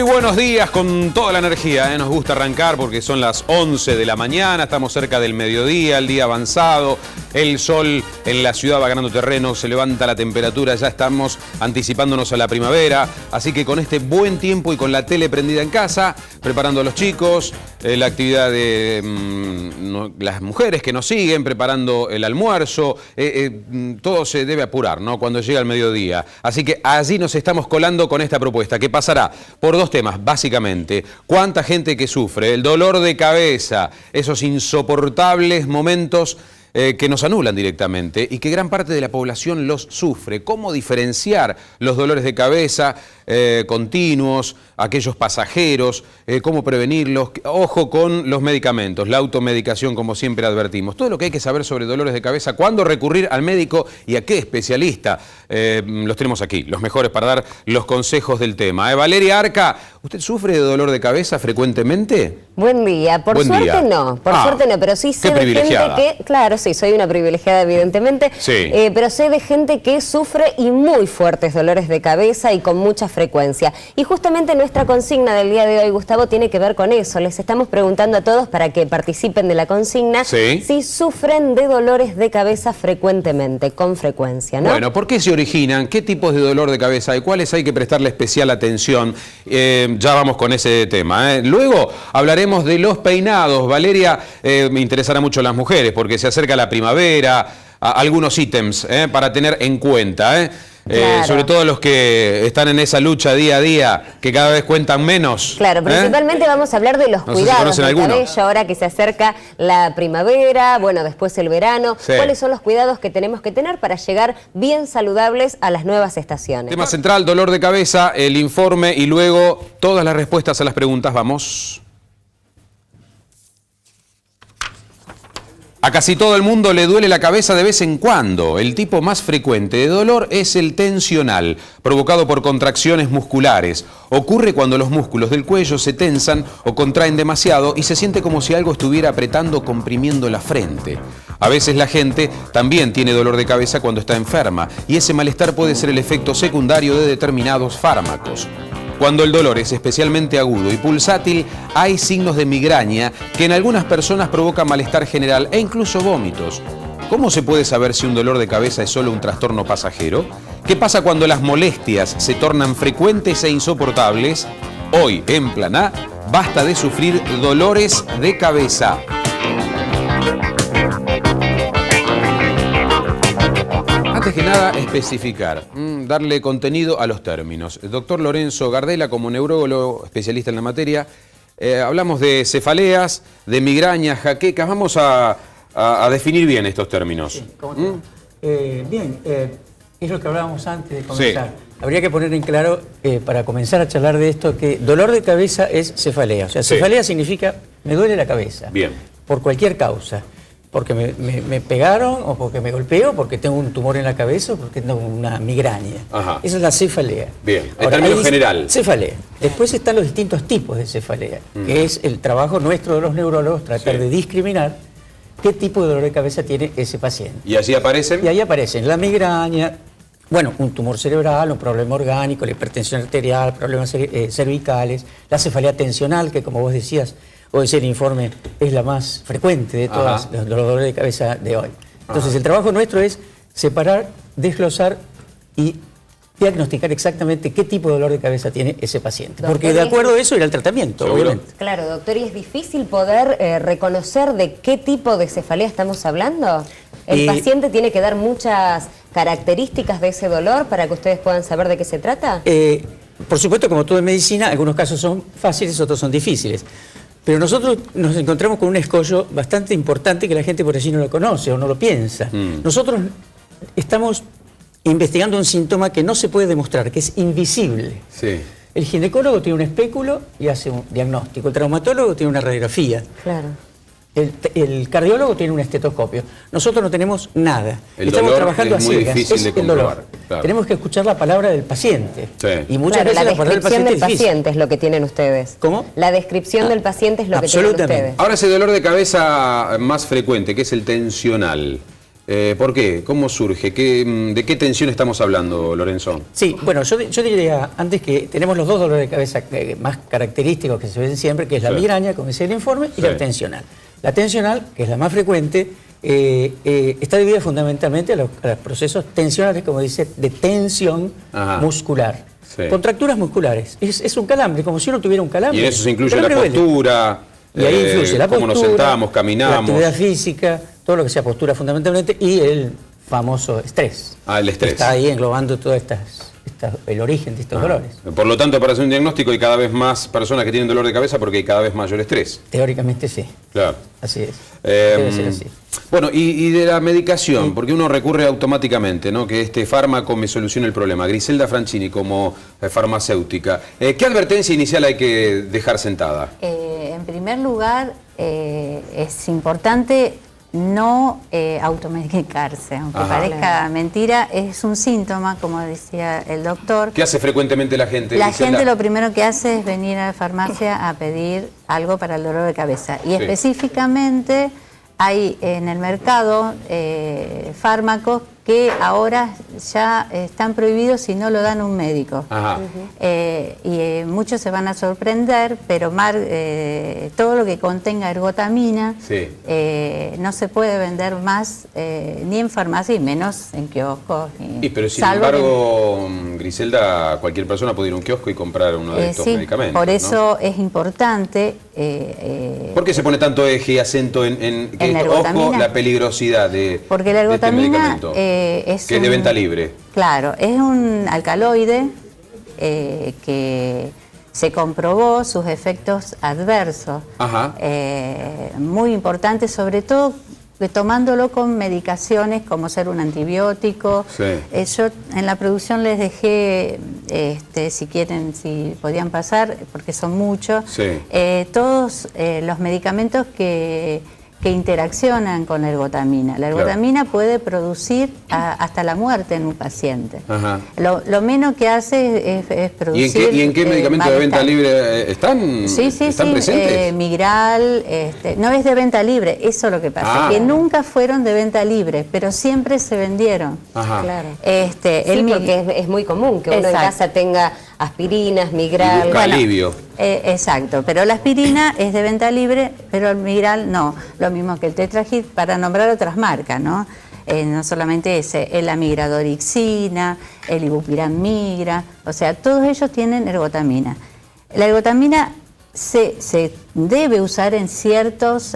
buenos días con toda la energía, Nos gusta arrancar porque son las 11 de la mañana, estamos cerca del mediodía, el día avanzado, el sol en la ciudad va ganando terreno, se levanta la temperatura, ya estamos anticipándonos a la primavera, así que con este buen tiempo y con la tele prendida en casa, preparando a los chicos, la actividad de las mujeres que nos siguen, preparando el almuerzo, todo se debe apurar, ¿no? Cuando llega el mediodía. Así que allí nos estamos colando con esta propuesta, que pasará por dos temas, básicamente. ¿Cuánta gente que sufre? El dolor de cabeza, esos insoportables momentos que nos anulan directamente y que gran parte de la población los sufre. ¿Cómo diferenciar los dolores de cabeza continuos, aquellos pasajeros? ¿Cómo prevenirlos? Ojo con los medicamentos, la automedicación, como siempre advertimos. Todo lo que hay que saber sobre dolores de cabeza, cuándo recurrir al médico y a qué especialista. Los tenemos aquí, los mejores para dar los consejos del tema. Valeria Arca, ¿usted sufre de dolor de cabeza frecuentemente? Buen día. Por suerte no, pero sí sé de gente que, claro, sí, soy una privilegiada evidentemente, sí. Pero sé de gente que sufre y muy fuertes dolores de cabeza y con mucha frecuencia. Y justamente nuestra consigna del día de hoy, Gustavo, tiene que ver con eso. Les estamos preguntando a todos para que participen de la consigna, sí, si sufren de dolores de cabeza frecuentemente, con frecuencia, ¿no? Bueno, ¿por qué se originan? ¿Qué tipos de dolor de cabeza hay? ¿Cuáles hay que prestarle especial atención? Ya vamos con ese tema, Luego hablaremos de los peinados. Valeria, me interesará mucho las mujeres porque se acerca la primavera, algunos ítems para tener en cuenta, Claro. Sobre todo los que están en esa lucha día a día, que cada vez cuentan menos. Claro, principalmente vamos a hablar de los cuidados del cabello, ahora que se acerca la primavera, bueno, después el verano. Sí. ¿Cuáles son los cuidados que tenemos que tener para llegar bien saludables a las nuevas estaciones? Tema central, dolor de cabeza, el informe y luego todas las respuestas a las preguntas. Vamos. A casi todo el mundo le duele la cabeza de vez en cuando. El tipo más frecuente de dolor es el tensional, provocado por contracciones musculares. Ocurre cuando los músculos del cuello se tensan o contraen demasiado y se siente como si algo estuviera apretando o comprimiendo la frente. A veces la gente también tiene dolor de cabeza cuando está enferma y ese malestar puede ser el efecto secundario de determinados fármacos. Cuando el dolor es especialmente agudo y pulsátil, hay signos de migraña que en algunas personas provocan malestar general e incluso vómitos. ¿Cómo se puede saber si un dolor de cabeza es solo un trastorno pasajero? ¿Qué pasa cuando las molestias se tornan frecuentes e insoportables? Hoy, en Plan A, basta de sufrir dolores de cabeza. Antes que nada, especificar, darle contenido a los términos. El doctor Lorenzo Gardela, como neurólogo especialista en la materia, hablamos de cefaleas, de migrañas, jaquecas. Vamos a definir bien estos términos. Sí, bien, es lo que hablábamos antes de comenzar. Sí. Habría que poner en claro, para comenzar a charlar de esto, que dolor de cabeza es cefalea. O sea, cefalea significa me duele la cabeza. Bien. Por cualquier causa. Porque me pegaron, o porque me golpeo, porque tengo un tumor en la cabeza, o porque tengo una migraña. Ajá. Esa es la cefalea. Bien, en términos general. Cefalea. Después están los distintos tipos de cefalea, que es el trabajo nuestro de los neurólogos, tratar de discriminar qué tipo de dolor de cabeza tiene ese paciente. ¿Y allí aparecen? Y ahí aparecen la migraña, bueno, un tumor cerebral, un problema orgánico, la hipertensión arterial, problemas cervicales, la cefalea tensional, que como vos decías, hoy el informe es la más frecuente de todos los dolores de cabeza de hoy. Entonces, el trabajo nuestro es separar, desglosar y diagnosticar exactamente qué tipo de dolor de cabeza tiene ese paciente. Doctor, porque de acuerdo a eso irá el tratamiento, obviamente. Claro, doctor, ¿y es difícil poder reconocer de qué tipo de cefalea estamos hablando? ¿El paciente tiene que dar muchas características de ese dolor para que ustedes puedan saber de qué se trata? Por supuesto, como todo en medicina, algunos casos son fáciles, otros son difíciles. Pero nosotros nos encontramos con un escollo bastante importante que la gente por allí no lo conoce o no lo piensa. Nosotros estamos investigando un síntoma que no se puede demostrar, que es invisible. Sí. El ginecólogo tiene un espéculo y hace un diagnóstico. El traumatólogo tiene una radiografía. Claro. El cardiólogo tiene un estetoscopio. Nosotros no tenemos nada. Estamos trabajando a ciegas. Es el dolor. Claro. Tenemos que escuchar la palabra del paciente. Sí. Y muchas veces la descripción del paciente es lo que tienen ustedes. ¿Cómo? La descripción del paciente es lo que tienen ustedes. Ahora, ese dolor de cabeza más frecuente, que es el tensional, ¿Por qué? ¿Cómo surge? ¿De qué tensión estamos hablando, Lorenzo? Sí, bueno, yo diría antes que tenemos los dos dolores de cabeza más característicos que se ven siempre, que es la migraña, como decía el informe, y la tensional. La tensional, que es la más frecuente, está dividida fundamentalmente a los procesos tensionales, como dice, de tensión muscular. Sí. Contracturas musculares. Es un calambre, como si uno tuviera un calambre. Y en eso se incluye la postura, y ahí influye la postura, cómo nos sentamos, caminamos. La actividad física, todo lo que sea postura fundamentalmente, y el famoso estrés. El estrés. Está ahí englobando todas el origen de estos dolores. Por lo tanto, para hacer un diagnóstico hay cada vez más personas que tienen dolor de cabeza porque hay cada vez mayor estrés. Teóricamente sí. Claro. Así es. Debe ser así. Bueno, y de la medicación, porque uno recurre automáticamente, ¿no? Que este fármaco me solucione el problema. Griselda Franchini, como farmacéutica, ¿qué advertencia inicial hay que dejar sentada? En primer lugar, es importante no automedicarse, aunque parezca mentira, es un síntoma, como decía el doctor. ¿Qué hace frecuentemente la gente? La gente lo primero que hace es venir a la farmacia a pedir algo para el dolor de cabeza. Y específicamente hay en el mercado fármacos que ahora ya están prohibidos si no lo dan un médico. Y muchos se van a sorprender, pero todo lo que contenga ergotamina no se puede vender más ni en farmacia y menos en kioscos. Pero sin embargo, Griselda, cualquier persona puede ir a un kiosco y comprar uno de estos medicamentos. Por eso es importante. ¿Por qué se pone tanto eje y acento en la ergotamina? Ojo, la peligrosidad porque la ergotamina de este medicamento. Que es de venta libre. Claro, es un alcaloide que se comprobó sus efectos adversos. Muy importantes, sobre todo tomándolo con medicaciones como ser un antibiótico. Yo en la producción les dejé, si quieren, si podían pasar, porque son muchos, todos los medicamentos que interaccionan con la ergotamina. La ergotamina puede producir hasta la muerte en un paciente. Lo menos que hace es producir... ¿Y en qué medicamentos de venta libre están? ¿Están presentes? Migral, no es de venta libre, eso es lo que pasa, que nunca fueron de venta libre, pero siempre se vendieron. Claro. Porque es muy común que uno en casa tenga aspirinas, Migral... alivio. Exacto, pero la aspirina es de venta libre, pero el Migral no. Lo mismo que el Tetragil, para nombrar otras marcas, ¿no? No solamente ese, el Amigdorixina, el Ibupiran Migra, o sea, todos ellos tienen ergotamina. La ergotamina se debe usar en ciertos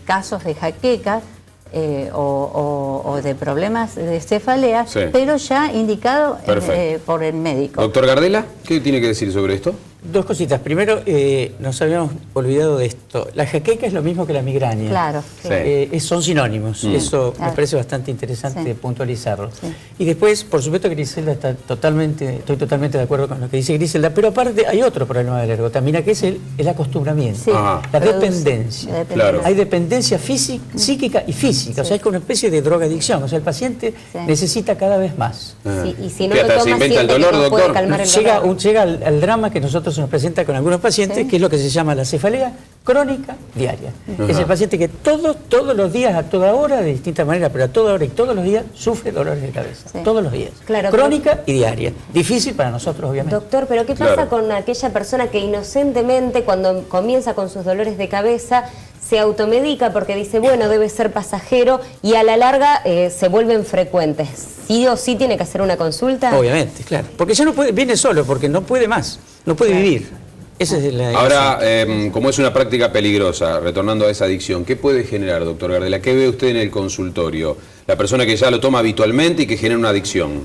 casos de jaquecas, o de problemas de cefalea, pero ya indicado por el médico. Doctor Gardela, ¿qué tiene que decir sobre esto? Dos cositas. Primero, nos habíamos olvidado de esto. La jaqueca es lo mismo que la migraña. Claro. Son sinónimos. Eso me parece bastante interesante puntualizarlo. Y después, por supuesto que Griselda estoy totalmente de acuerdo con lo que dice Griselda, pero aparte hay otro problema de la ergotamina, que es el acostumbramiento, la dependencia. Hay dependencia psíquica y física, o sea, es como una especie de drogadicción, o sea, el paciente necesita cada vez más. Y si no lo toma, siente el dolor, que no puede calmar el dolor. Llega al drama que nosotros nos presenta con algunos pacientes, que es lo que se llama la cefalea crónica diaria. Es el paciente que todos los días, a toda hora, de distinta manera, pero a toda hora y todos los días, sufre dolores de cabeza. Todos los días. Crónica y diaria. Difícil para nosotros, obviamente. Doctor, pero ¿qué pasa con aquella persona que inocentemente, cuando comienza con sus dolores de cabeza, se automedica porque dice, bueno, debe ser pasajero, y a la larga se vuelven frecuentes? ¿Sí o sí tiene que hacer una consulta? Obviamente, claro. Porque ya no puede, viene solo, porque no puede más, no puede vivir. Esa es la Ahora, como es una práctica peligrosa, retornando a esa adicción, ¿qué puede generar, doctor Gardela? ¿Qué ve usted en el consultorio? La persona que ya lo toma habitualmente y que genera una adicción.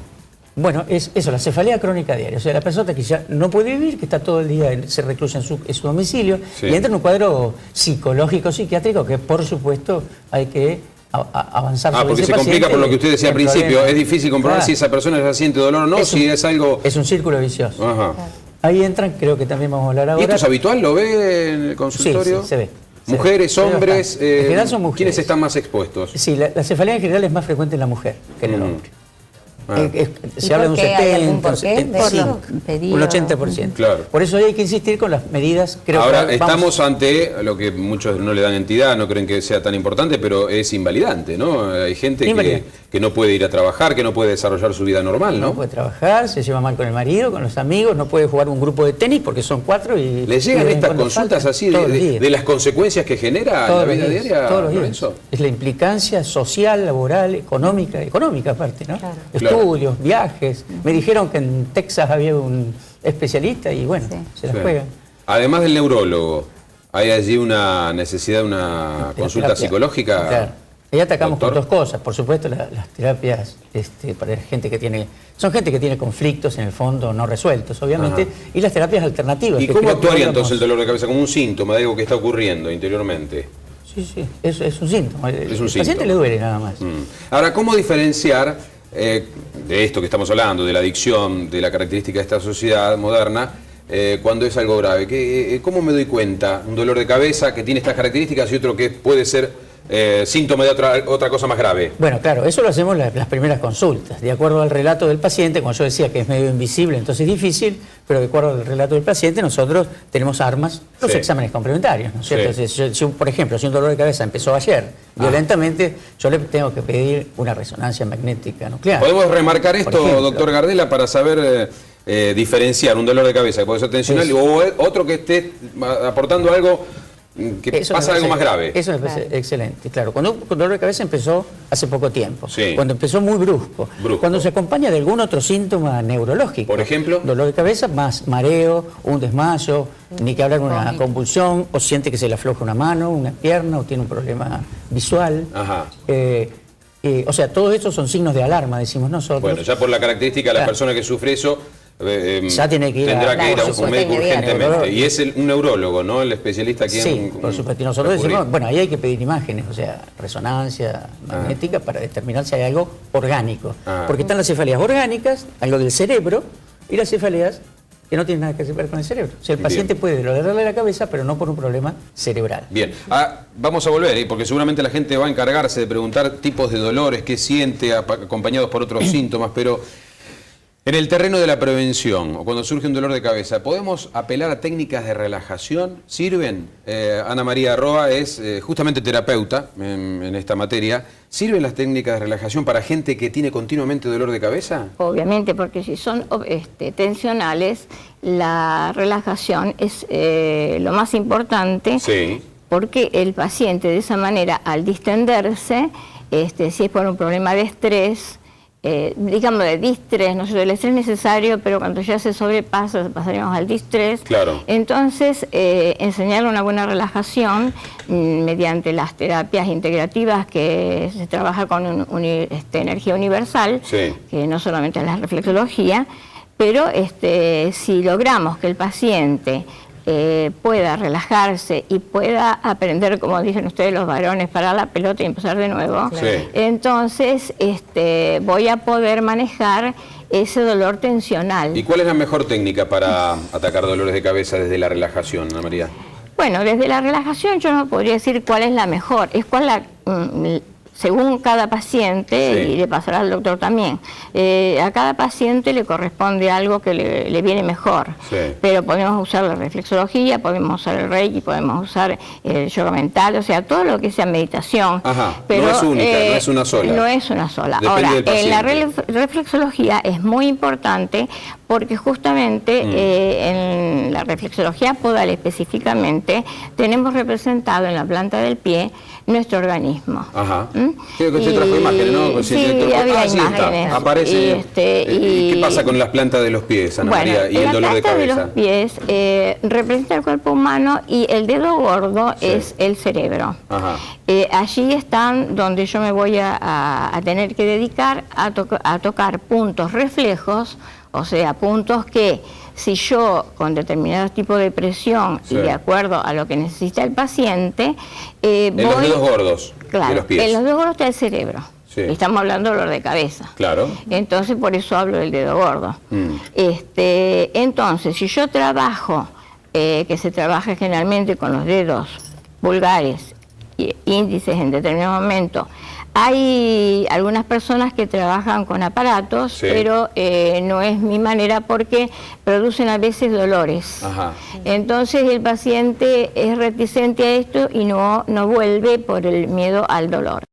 Bueno, es eso, la cefalea crónica diaria. O sea, la persona que ya no puede vivir, que está todo el día, se reclusa en su domicilio, y entra en un cuadro psicológico, psiquiátrico, que por supuesto hay que avanzar sobre porque ese se complica por lo que usted decía al principio. Problema. Es difícil comprobar si esa persona ya siente dolor o no, si es algo... Es un círculo vicioso. Ahí entran, creo que también vamos a hablar ahora. ¿Y esto es habitual? ¿Lo ve en el consultorio? Sí, se ve. Mujeres, hombres, en general son mujeres. ¿Quiénes están más expuestos? Sí, la cefalea en general es más frecuente en la mujer que en el hombre. Se habla de un 70%, un 80%. Claro. Por eso hay que insistir con las medidas. Ahora, estamos ante lo que muchos no le dan entidad, no creen que sea tan importante, pero es invalidante, ¿no? Hay gente que no puede ir a trabajar, que no puede desarrollar su vida normal, ¿no? No puede trabajar, se lleva mal con el marido, con los amigos, no puede jugar un grupo de tenis porque son 4 y... ¿Le llegan estas consultas así de las consecuencias que genera en la vida diaria, Lorenzo? Es la implicancia social, laboral, económica aparte, ¿no? Claro. Estudios, viajes. Me dijeron que en Texas había un especialista y bueno, se la juegan. Además del neurólogo, ¿hay allí una necesidad de una consulta psicológica? Claro. Ahí atacamos con 2 cosas. Por supuesto, las terapias para gente que tiene... Son gente que tiene conflictos en el fondo no resueltos, obviamente, y las terapias alternativas. ¿Y cómo actuaría entonces el dolor de cabeza? ¿Como un síntoma de algo que está ocurriendo interiormente? Sí, es un síntoma. El paciente le duele nada más. Ahora, ¿cómo diferenciar de esto que estamos hablando, de la adicción, de la característica de esta sociedad moderna, cuando es algo grave? ¿Cómo me doy cuenta? Un dolor de cabeza que tiene estas características y otro que puede ser síntoma de otra cosa más grave. Bueno, claro, eso lo hacemos las primeras consultas, de acuerdo al relato del paciente. Como yo decía que es medio invisible, entonces es difícil, pero de acuerdo al relato del paciente nosotros tenemos armas, los exámenes complementarios, ¿no es cierto? Entonces, por ejemplo, si un dolor de cabeza empezó ayer violentamente, yo le tengo que pedir una resonancia magnética nuclear. ¿Podemos remarcar esto, doctor Gardela, para saber diferenciar un dolor de cabeza que puede ser tensional o otro que esté aportando algo que pasa algo más grave? Eso me parece excelente, claro. Cuando un dolor de cabeza empezó hace poco tiempo, cuando empezó muy brusco, cuando se acompaña de algún otro síntoma neurológico. Por ejemplo, dolor de cabeza más mareo, un desmayo, ni que hablar de una convulsión, o siente que se le afloja una mano, una pierna, o tiene un problema visual. O sea, todos estos son signos de alarma, decimos nosotros. Bueno, ya por la característica de la persona que sufre eso, ya tiene que ir tendrá que ir a un médico urgentemente. Y es un neurólogo, ¿no? El especialista aquí en... Sí, por supuesto. Y nosotros decimos, bueno, ahí hay que pedir imágenes, o sea, resonancia magnética para determinar si hay algo orgánico. Porque están las cefaleas orgánicas, algo del cerebro, y las cefaleas que no tienen nada que ver con el cerebro. O sea, el paciente puede dolerle la cabeza, pero no por un problema cerebral. Bien, vamos a volver, porque seguramente la gente va a encargarse de preguntar tipos de dolores, qué siente, acompañados por otros síntomas, pero... En el terreno de la prevención, o cuando surge un dolor de cabeza, ¿podemos apelar a técnicas de relajación? ¿Sirven? Ana María Roa es justamente terapeuta en esta materia. ¿Sirven las técnicas de relajación para gente que tiene continuamente dolor de cabeza? Obviamente, porque si son tensionales, la relajación es lo más importante, porque el paciente de esa manera, al distenderse, si es por un problema de estrés, digamos de distrés, no sé, el estrés necesario, pero cuando ya se sobrepasa, pasaríamos al distrés. Claro. Entonces, enseñarle una buena relajación mediante las terapias integrativas que se trabaja con energía universal, que no solamente es la reflexología, pero si logramos que el paciente pueda relajarse y pueda aprender, como dicen ustedes los varones, parar la pelota y empezar de nuevo, entonces voy a poder manejar ese dolor tensional. ¿Y cuál es la mejor técnica para atacar dolores de cabeza desde la relajación, Ana María? Bueno, desde la relajación yo no podría decir cuál es la mejor, es cuál según cada paciente, y le pasará al doctor también, a cada paciente le corresponde algo que le viene mejor. Pero podemos usar la reflexología, podemos usar el Reiki, podemos usar el yoga mental, o sea, todo lo que sea meditación. Pero no es única, no es una sola. No es una sola. Depende ahora, del paciente. En la reflexología es muy importante porque justamente en la reflexología podal específicamente tenemos representado en la planta del pie nuestro organismo. Creo que usted trajo imágenes, ¿no? Había imágenes. Aparece. ¿Qué pasa con las plantas de los pies, Ana María, y el dolor de cabeza? La planta de los pies representa el cuerpo humano y el dedo gordo es el cerebro. Allí están donde yo me voy a tener que dedicar a tocar puntos reflejos, o sea, puntos que si yo con determinado tipo de presión y de acuerdo a lo que necesita el paciente, en los dedos gordos de los pies. En los dedos gordos está el cerebro. Estamos hablando de dolor de cabeza. Entonces, por eso hablo del dedo gordo. Entonces, si yo trabajo, que se trabaja generalmente con los dedos pulgares e índices en determinado momento, Hay algunas personas que trabajan con aparatos, pero no es mi manera porque producen a veces dolores. Entonces el paciente es reticente a esto y no vuelve por el miedo al dolor.